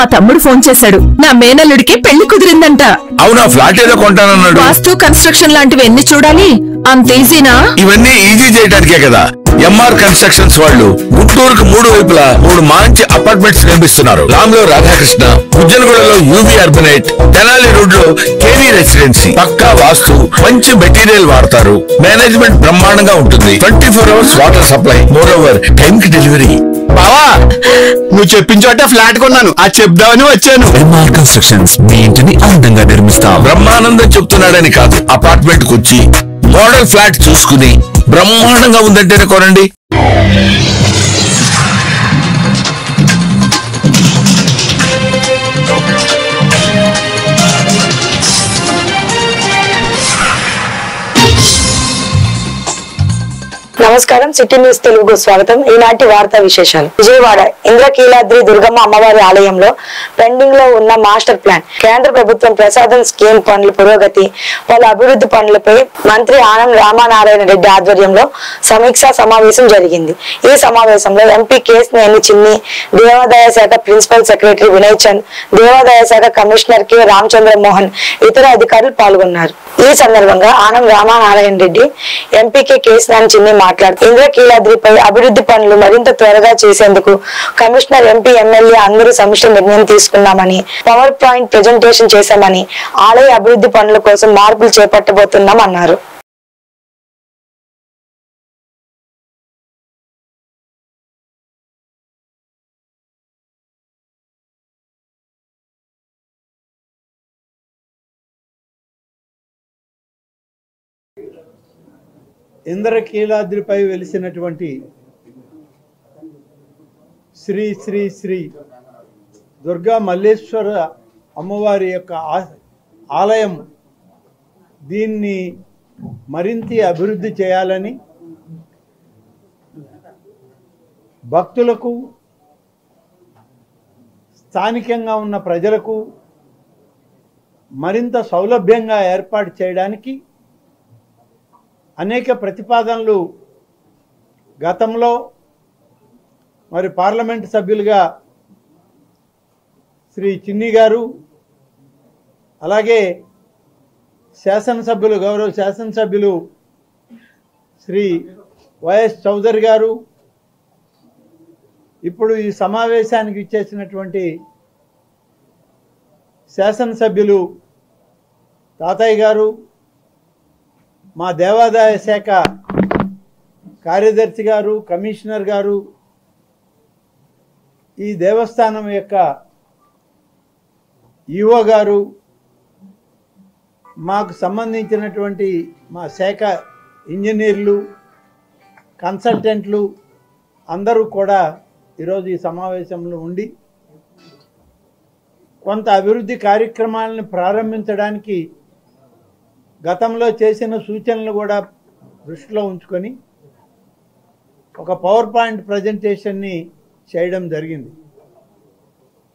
మా తమ్ముడు ఫోన్ చేశాడు. నా మేనల్లుడికి పెళ్లి కుదిరిందంట. అవునా? ఫ్లాట్ ఏదో కొంటానన్నాడు. వాస్తు కన్స్ట్రక్షన్ లాంటివి ఎన్ని చూడాలి? అంత ఈజీనా? ఇవన్నీ ఈజీ చేయడానికే కదా ఎంఆర్ కన్స్ట్రక్షన్స్ వాళ్ళు గుంటూరుకు 3 వైపులా 3 మంచి అపార్ట్మెంట్స్ నిర్మిస్తున్నారు. రామ్లో రాధాకృష్ణ, ఉజ్జనగూడలో యూవీ అర్బనైట్, తెనాలి రోడ్ లో కేవీ రెసిడెన్సీ. పక్కా వాస్తు, మంచి మెటీరియల్ వాడతారు. మేనేజ్మెంట్ బ్రహ్మాండంగా ఉంటుంది. 24 hours water supply, more over time కి డెలివరీ. బావా, నువ్వు చెప్పించోట ఫ్లాట్ కొన్నాను, అది చెప్దామని వచ్చాను. ఎంఆర్ కన్స్ట్రక్షన్స్ మీ ఇంటిని అందంగా నిర్మిస్తాం. బ్రహ్మానందం చెప్తున్నాడని కాదు, అపార్ట్మెంట్ కు వచ్చి మోడల్ ఫ్లాట్ చూసుకుని బ్రహ్మాండంగా ఉందంటేనే కొనండి. నమస్కారం, సిటీ న్యూస్ తెలుగు స్వాగతం. ఈనాటి వార్తా విశేషాలు. విజయవాడ ఇంద్రకీలాద్రి దుర్గమ్మ అమ్మవారి ఆలయంలో పెండింగ్ లో ఉన్న మాస్టర్ ప్లాన్, కేంద్ర ప్రభుత్వం ప్రసాదం స్కీమ్ పనుల పురోగతి, పలు అభివృద్ధి పనులపై మంత్రి ఆనం రామనారాయణ రెడ్డి ఆధ్వర్యంలో సమీక్షా సమావేశం జరిగింది. ఈ సమావేశంలో ఎంపీ కేశినేని చిన్ని, దేవాదాయ శాఖ ప్రిన్సిపల్ సెక్రటరీ వినయ్ చంద్, దేవాదాయ శాఖ కమిషనర్ కె రామచంద్ర మోహన్, ఇతర అధికారులు పాల్గొన్నారు. ఈ సందర్భంగా ఆనం రామనారాయణ రెడ్డి, ఎంపీకే కేశినేని చిన్ని మాట్లాడుతూ ఇంద్రకీలాద్రిపై అభివృద్ధి పనులు మరింత త్వరగా చేసేందుకు కమిషనర్, ఎంపీ, ఎమ్మెల్యే అందరూ సమిష్టి నిర్ణయం తీసుకున్నామని, పవర్ పాయింట్ ప్రెజెంటేషన్ చేశామని, ఆలయ అభివృద్ధి పనుల కోసం మార్పులు చేపట్టబోతున్నాం అన్నారు. ఇంద్రకీలాద్రిపై వెలిసినటువంటి శ్రీ శ్రీ శ్రీ దుర్గా మల్లేశ్వర అమ్మవారి యొక్క ఆలయం, దీన్ని మరింత అభివృద్ధి చేయాలని, భక్తులకు, స్థానికంగా ఉన్న ప్రజలకు మరింత సౌలభ్యంగా ఏర్పాటు చేయడానికి అనేక ప్రతిపాదనలు గతంలో మరి పార్లమెంట్ సభ్యులుగా శ్రీ చిన్ని గారు, అలాగే శాసనసభ్యులు, గౌరవ శాసనసభ్యులు శ్రీ వైఎస్ చౌదరి గారు, ఇప్పుడు ఈ సమావేశానికి ఇచ్చేసినటువంటి శాసనసభ్యులు తాతయ్య గారు, మా దేవాదాయ శాఖ కార్యదర్శి గారు, కమిషనర్ గారు, ఈ దేవస్థానం యొక్క ఈవో గారు, మాకు సంబంధించినటువంటి మా శాఖ ఇంజనీర్లు, కన్సల్టెంట్లు అందరూ కూడా ఈరోజు ఈ సమావేశంలో ఉండి కొంత అభివృద్ధి కార్యక్రమాలను ప్రారంభించడానికి గతంలో చేసిన సూచనలు కూడా దృష్టిలో ఉంచుకొని ఒక పవర్ పాయింట్ ప్రజెంటేషన్ని చేయడం జరిగింది.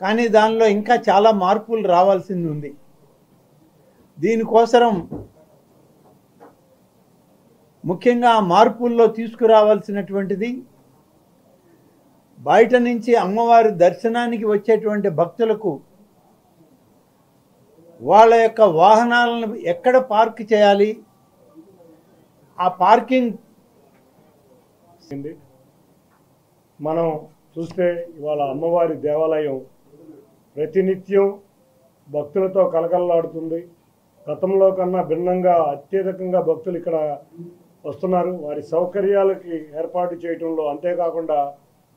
కానీ దానిలో ఇంకా చాలా మార్పులు రావాల్సింది ఉంది. దీనికోసం ముఖ్యంగా మార్పుల్లో తీసుకురావాల్సినటువంటిది, బయట నుంచి అమ్మవారి దర్శనానికి వచ్చేటువంటి భక్తులకు వాళ్ళ యొక్క వాహనాలను ఎక్కడ పార్క్ చేయాలి, ఆ పార్కింగ్ మనం చూస్తే ఇవాళ అమ్మవారి దేవాలయం ప్రతినిత్యం భక్తులతో కలకలలాడుతుంది. గతంలో కన్నా భిన్నంగా అత్యధికంగా భక్తులు ఇక్కడ వస్తున్నారు. వారి సౌకర్యాలకి ఏర్పాటు చేయడంలో, అంతేకాకుండా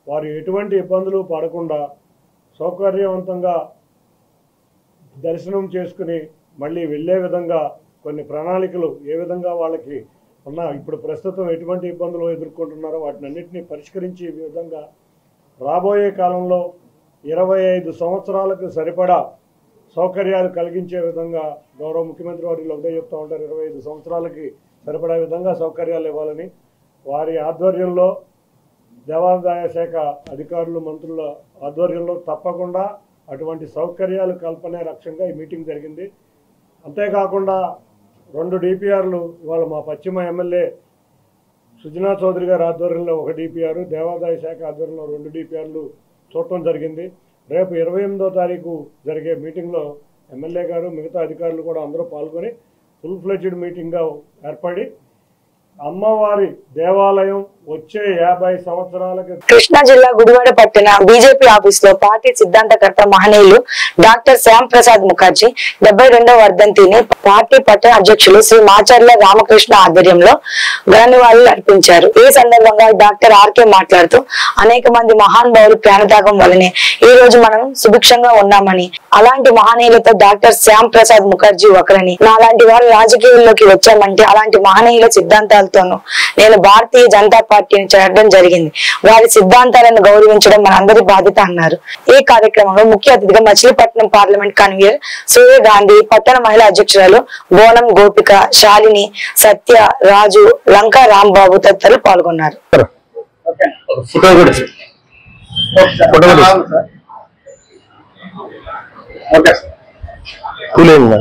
వారు ఎటువంటి ఇబ్బందులు పడకుండా సౌకర్యవంతంగా దర్శనం చేసుకుని మళ్ళీ వెళ్ళే విధంగా కొన్ని ప్రణాళికలు ఏ విధంగా వాళ్ళకి ఉన్న, ఇప్పుడు ప్రస్తుతం ఎటువంటి ఇబ్బందులు ఎదుర్కొంటున్నారో వాటిని అన్నింటినీ పరిష్కరించే విధంగా రాబోయే కాలంలో 25 సంవత్సరాలకు సరిపడా సౌకర్యాలు కలిగించే విధంగా గౌరవ ముఖ్యమంత్రి వారిలో ఒకటే చెప్తూ ఉంటారు, 25 సంవత్సరాలకి సరిపడా విధంగా సౌకర్యాలు ఇవ్వాలని. వారి ఆధ్వర్యంలో, దేవాదాయ శాఖ అధికారులు, మంత్రుల ఆధ్వర్యంలో తప్పకుండా అటువంటి సౌకర్యాలు కల్పనే లక్ష్యంగా ఈ మీటింగ్ జరిగింది. అంతేకాకుండా 2 డిపిఆర్లు ఇవాళ మా పశ్చిమ ఎమ్మెల్యే సుజనా చౌదరి గారి ఆధ్వర్యంలో 1 డిపిఆర్, దేవాదాయ శాఖ ఆధ్వర్యంలో 2 డిపిఆర్లు చూడటం జరిగింది. రేపు 28వ తారీఖు జరిగే మీటింగ్లో ఎమ్మెల్యే గారు మిగతా అధికారులు కూడా అందరూ పాల్గొని ఫుల్ ఫ్లెడ్జ్డ్ మీటింగ్గా ఏర్పడి అమ్మవారి దేవాలయం వచ్చే 50 సంవత్సరాలకి కృష్ణా జిల్లా గుడివాడ పట్టణ బీజేపీ ఆఫీస్ లో పార్టీ సిద్ధాంతకర్త మహనీయులు డాక్టర్ శ్యామ్ ప్రసాద్ ముఖర్జీ 72వ వర్ధంతిని పార్టీ పట్టణ అధ్యక్షులు శ్రీ మాచర్ల రామకృష్ణ ఆధ్వర్యంలో ఘన నివాళులు అర్పించారు. ఈ సందర్భంగా డాక్టర్ ఆర్కే మాట్లాడుతూ అనేక మంది మహానుభావులు ప్రాణత్యాగం వల్లనే ఈ రోజు మనం సుభిక్షంగా ఉన్నామని, అలాంటి మహనీయులతో డాక్టర్ శ్యామ్ ప్రసాద్ ముఖర్జీ ఒకరని, నాలాంటి వారు రాజకీయాల్లోకి వచ్చామంటే అలాంటి మహనీయుల సిద్ధాంతాలతోనూ నేను భారతీయ జనతా పార్టీని చేరడం జరిగింది. వారి సిద్ధాంతాలను గౌరవించడం మనందరి బాధ్యత అన్నారు. ఈ కార్యక్రమంలో ముఖ్య అతిథిగా మచిలీపట్నం పార్లమెంట్ కన్వీనర్ సూర్య గాంధీ, పట్టణ మహిళా అధ్యక్షురాలు బోనం గోపిక, శాలిని, సత్య, రాజు, లంకా రాంబాబు తదితరులు పాల్గొన్నారు.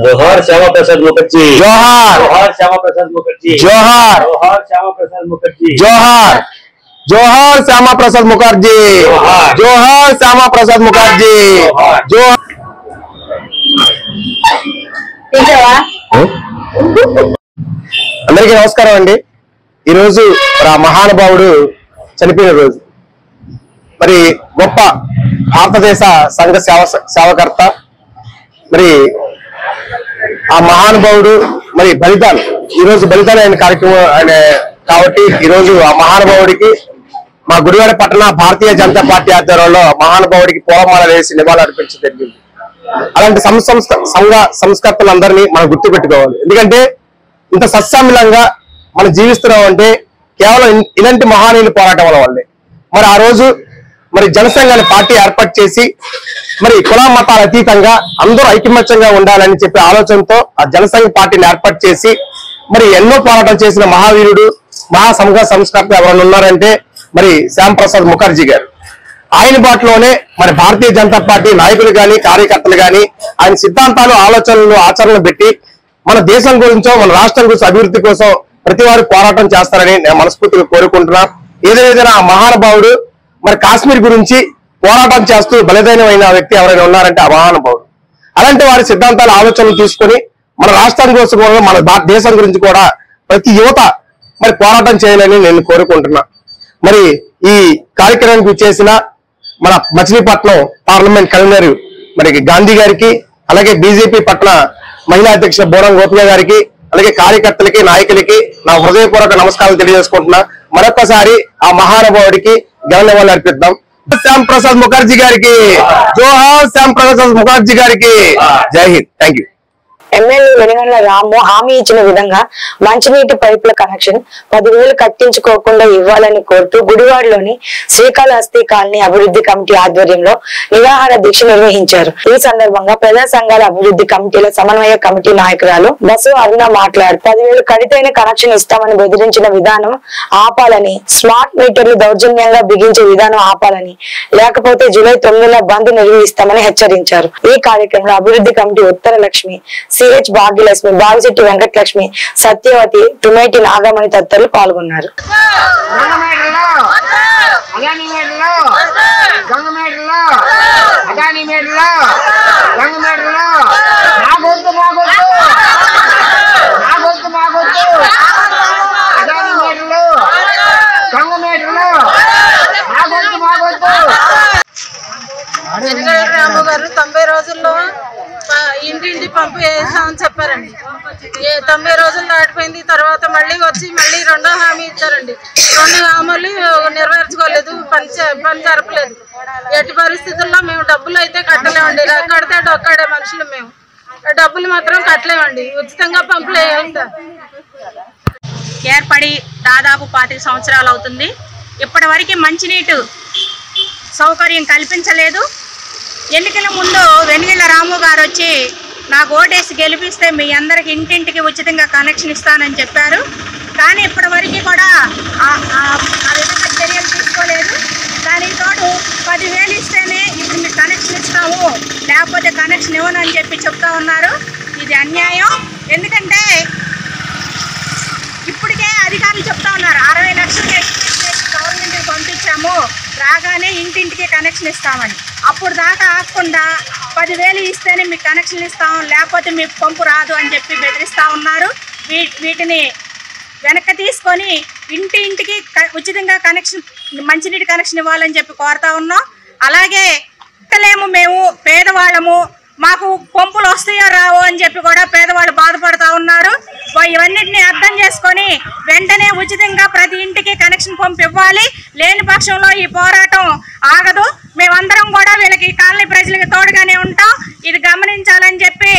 जोहार श्यामा प्रसाद मुखर्जी, जोहार जोहार श्यामा प्रसाद मुखर्जी, जोहार जोहार श्यामा प्रसाद मुखर्जी, जोहार जोहार श्यामा प्रसाद मुखर्जी, जोहार श्यामा प्रसाद मुखर्जी, जोहार. అందరికీ నమస్కారం అండి. ఈరోజు మహానుభావుడు చనిపోయిన రోజు. మరి గొప్ప భారతదేశ సంఘ సేవకర్త, మరి ఆ మహానుభావుడు మరి బలిదానం, ఈరోజు బలిదానం అయిన కార్యక్రమం ఆయన కాబట్టి ఈరోజు ఆ మహానుభావుడికి మా గుడివాడ పట్టణ భారతీయ జనతా పార్టీ ఆధ్వర్యంలో మహానుభావుడికి పూలమాల వేసి నివాళులు అర్పించడం జరిగింది. అలాంటి సంఘ సంస్కర్తలందరినీ మనం గుర్తు పెట్టుకోవాలి. ఎందుకంటే ఇంత సత్సమ్మిలంగా మనం జీవిస్తున్నాం అంటే కేవలం ఇలాంటి మహానీయులు పోరాటం వల్లే. మరి ఆ రోజు మరి జనసంఘాన్ని పార్టీ ఏర్పాటు చేసి మరి కుల మతాల అతీతంగా అందరూ ఐకమత్యంగా ఉండాలని చెప్పే ఆలోచనతో ఆ జనసంఘ పార్టీని ఏర్పాటు చేసి మరి ఎన్నో పోరాటం చేసిన మహావీరుడు, మహాసంఘ సంస్కర్త ఎవరైనా ఉన్నారంటే మరి శ్యామ్ ప్రసాద్ ముఖర్జీ గారు. ఆయన బాటలోనే మరి భారతీయ జనతా పార్టీ నాయకులు గాని కార్యకర్తలు గాని ఆయన సిద్ధాంతాలు, ఆలోచనలు, ఆచరణలు పెట్టి మన దేశం గురించో మన రాష్ట్రం గురించి అభివృద్ధి కోసం ప్రతి వారు పోరాటం చేస్తారని నేను మనస్ఫూర్తిగా కోరుకుంటున్నా. ఏదైనా ఆ మహానుభావుడు మరి కాశ్మీర్ గురించి పోరాటం చేస్తూ బలిదానమైన వ్యక్తి ఎవరైనా ఉన్నారంటే ఆ మహానుభావుడు. అలాంటి వారి సిద్ధాంతాల ఆలోచనలు తీసుకొని మన రాష్ట్రం కోసం కూడా మన దేశం గురించి కూడా ప్రతి యువత మరి పోరాటం చేయాలని నేను కోరుకుంటున్నా. మరి ఈ కార్యక్రమానికి చేసిన మన మచిలీపట్నం పార్లమెంట్ కన్వీనర్ మరి గాంధీ గారికి, అలాగే బీజేపీ పట్ల మహిళా అధ్యక్ష బోనం గోపిక గారికి, అలాగే కార్యకర్తలకి, నాయకులకి నా హృదయపూర్వక నమస్కారాలు తెలియజేసుకుంటున్నా. మరొకసారి ఆ మహానుభావుడికి ఘన నివాళులు అర్పిద్దాం. శ్యామ్ ప్రసాద్ ముఖర్జీ గారికి జోహార్, శ్యామ్ ప్రసాద్ ముఖర్జీ గారికి జై హింద్. Thank you. MLA Venugandla Ramu హామీ ఇచ్చిన విధంగా మంచినీటి పైపుల కనెక్షన్ 10,000 కట్టించుకోకుండా ఇవ్వాలని కోరుతూ గుడివాడలోని శ్రీకాళహస్తి కాలనీ అభివృద్ధి కమిటీ ఆధ్వర్యంలో నిరాహార దీక్ష నిర్వహించారు. ఈ సందర్భంగా ప్రజా సంఘాల అభివృద్ధి కమిటీల సమన్వయ కమిటీ నాయకురాలు బసు అరుణ మాట్లాడుతూ 10,000 కడితేనే కనెక్షన్ ఇస్తామని బెదిరించిన విధానం ఆపాలని, స్మార్ట్ మీటర్లు దౌర్జన్యంగా బిగించే విధానం ఆపాలని, లేకపోతే జూలై 9న బంద్ నిర్వహిస్తామని హెచ్చరించారు. ఈ కార్యక్రమంలో అభివృద్ధి కమిటీ ఉత్తర లక్ష్మి, సిహెచ్ భాగ్యలక్ష్మి, బావిశెట్టి వెంకటలక్ష్మి, సత్యవతి, తుమేటి నాగమణి తదితరులు పాల్గొన్నారు. రాము గారు 90 రోజుల్లో ఇంటింటి పంపు వేసామని చెప్పారండి. 90 రోజులు దాటిపోయింది. తర్వాత మళ్ళీ రెండో హామీ ఇచ్చారండి. 2 హామీలు నెరవేర్చుకోలేదు, పని జరపలేదు. ఎట్టి పరిస్థితుల్లో మేము డబ్బులు అయితే కట్టలేమండి. కడితే డొక్కడే మనుషులు మేము, డబ్బులు మాత్రం కట్టలేమండి. ఉచితంగా పంపులు వేయాలి సార్. ఏర్పడి దాదాపు 25 సంవత్సరాలు అవుతుంది. ఇప్పటి వరకు మంచినీటి సౌకర్యం కల్పించలేదు. ఎన్నికల ముందు వెనుగండ్ల రాము గారు వచ్చి నాకు ఓటేసి గెలిపిస్తే మీ అందరికి ఇంటింటికి ఉచితంగా కనెక్షన్ ఇస్తానని చెప్పారు. కానీ ఇప్పటి వరకు కూడా ఆ విధంగా చర్యలు తీసుకోలేదు. దానికి తోడు 10,000 ఇస్తేనే ఇప్పుడు మీకు కనెక్షన్ ఇస్తాము, లేకపోతే కనెక్షన్ ఇవ్వను అని చెప్పి చెప్తా ఉన్నారు. ఇది అన్యాయం. ఎందుకంటే ఇప్పటికే అధికారులు చెప్తా ఉన్నారు 60 లక్షలు గవర్నమెంట్కి పంపించాము, రాగానే ఇంటింటికి కనెక్షన్ ఇస్తామని. అప్పుడు దాకా ఆగకుండా 10,000 ఇస్తేనే మీకు కనెక్షన్ ఇస్తాం, లేకపోతే మీకు పంపు రాదు అని చెప్పి బెదిరిస్తూ ఉన్నారు. వీటిని వెనక్కి తీసుకొని ఇంటింటికి ఉచితంగా కనెక్షన్, మంచినీటి కనెక్షన్ ఇవ్వాలని చెప్పి కోరుతా ఉన్నాం. అలాగే ఇట్టలేము, మేము పేదవాళ్ళము, మాకు పంపులు వస్తాయో రావో అని చెప్పి కూడా పేదవాళ్ళు బాధపడుతూ ఉన్నారు. ఇవన్నిటిని అర్థం చేసుకొని వెంటనే ఉచితంగా ప్రతి ఇంటికి కనెక్షన్ పంపు ఇవ్వాలి. లేని పక్షంలో ఈ పోరాటం ఆగదు. మేమందరం కూడా వీళ్ళకి కాలనీ ప్రజలకి తోడుగానే ఉంటాం. ఇది గమనించాలని చెప్పి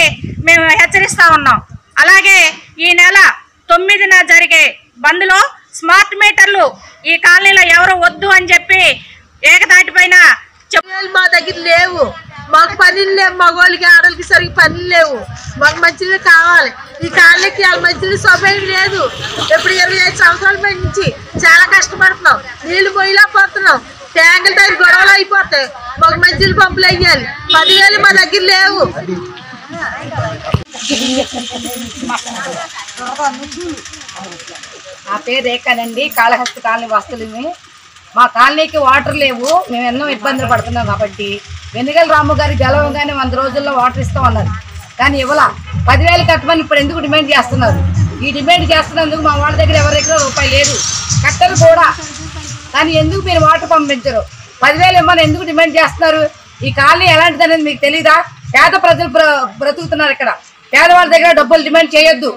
మేము హెచ్చరిస్తా ఉన్నాం. అలాగే ఈ నెల 9న జరిగే బంద్లో స్మార్ట్ మీటర్లు ఈ కాలనీలో ఎవరు వద్దు అని చెప్పి ఏకతాటిపైన మా దగ్గర లేవు. మాకు పనులు లేవు, మగవాళ్ళకి ఆడవాళ్ళకి సరిగ్గా పనులు లేవు. మాకు మంచినీళ్ళు కావాలి. ఈ కాలనీకి మంచినీళ్ళు సౌకర్యం లేదు. ఇప్పుడు 25 సంవత్సరాల నుంచి చాలా కష్టపడుతున్నాం. నీళ్లు పోయిలా పోతున్నాం. ట్యాంకుల దగ్గర గొడవలు అయిపోతాయి. మాకు మంచినీళ్ళు పంపులు వేయాలి. 10,000 మా దగ్గర లేవు. నా పేరు రేఖానండి. కాళహస్తి కాలనీ వస్తువులు. మా కాలనీకి వాటర్ లేవు. మేము ఎన్నో ఇబ్బందులు పడుతున్నాం. కాబట్టి వెనుగల రాము గారి గెలవగానే 100 రోజుల్లో వాటర్ ఇస్తామన్నారు, కానీ ఇవ్వాల. 10,000 కట్టమని ఇప్పుడు ఎందుకు డిమాండ్ చేస్తున్నారు? ఈ డిమాండ్ చేస్తున్నందుకు మా వాళ్ళ దగ్గర ఎవరి దగ్గర రూపాయి లేదు, కట్టరు కూడా. కానీ ఎందుకు మీరు వాటర్ పంపించరు? 10,000 ఇవ్వమని ఎందుకు డిమాండ్ చేస్తున్నారు? ఈ కాలనీ ఎలాంటిది అనేది మీకు తెలీదా? పేద ప్రజలు బ్రతుకుతున్నారు ఇక్కడ. పేదవాళ్ళ దగ్గర డబ్బులు డిమాండ్ చేయొద్దు.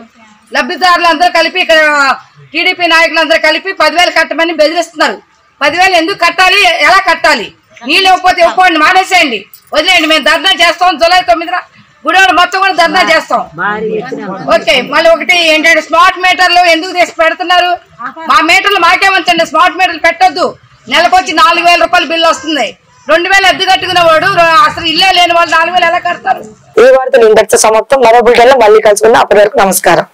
లబ్ధిదారులు అందరూ కలిపి, ఇక్కడ టీడీపీ నాయకులందరూ కలిపి 10,000 కట్టమని బెదిరిస్తున్నారు. 10,000 ఎందుకు కట్టాలి? ఎలా కట్టాలి? నీళ్ళు ఇవ్వకపోతే ఇవ్వకపోండి, మానేసేయండి, వదిలేయండి. మేము ధర్నా చేస్తాం. జూలై 9న గుడివాడ మొత్తం కూడా ధర్నా చేస్తాం. ఓకే. మళ్ళీ ఒకటి ఏంటంటే స్మార్ట్ మీటర్లు ఎందుకు తీసి పెడుతున్నారు? మా మీటర్లు మాకే ఉంచండి, స్మార్ట్ మీటర్లు పెట్టొద్దు. నెలకొచ్చి 4,000 రూపాయలు బిల్లు వస్తుంది. 2,000 అద్దె కట్టుకునే వాడు అసలు ఇల్లే లేని వాళ్ళు 4,000 ఎలా కడతారు? ఈ వార్తలు ఇంతటితో సమాప్తం. మరో బులెటిన్లో మళ్ళీ కలుసుకుందాం. అప్పటి వరకు నమస్కారం.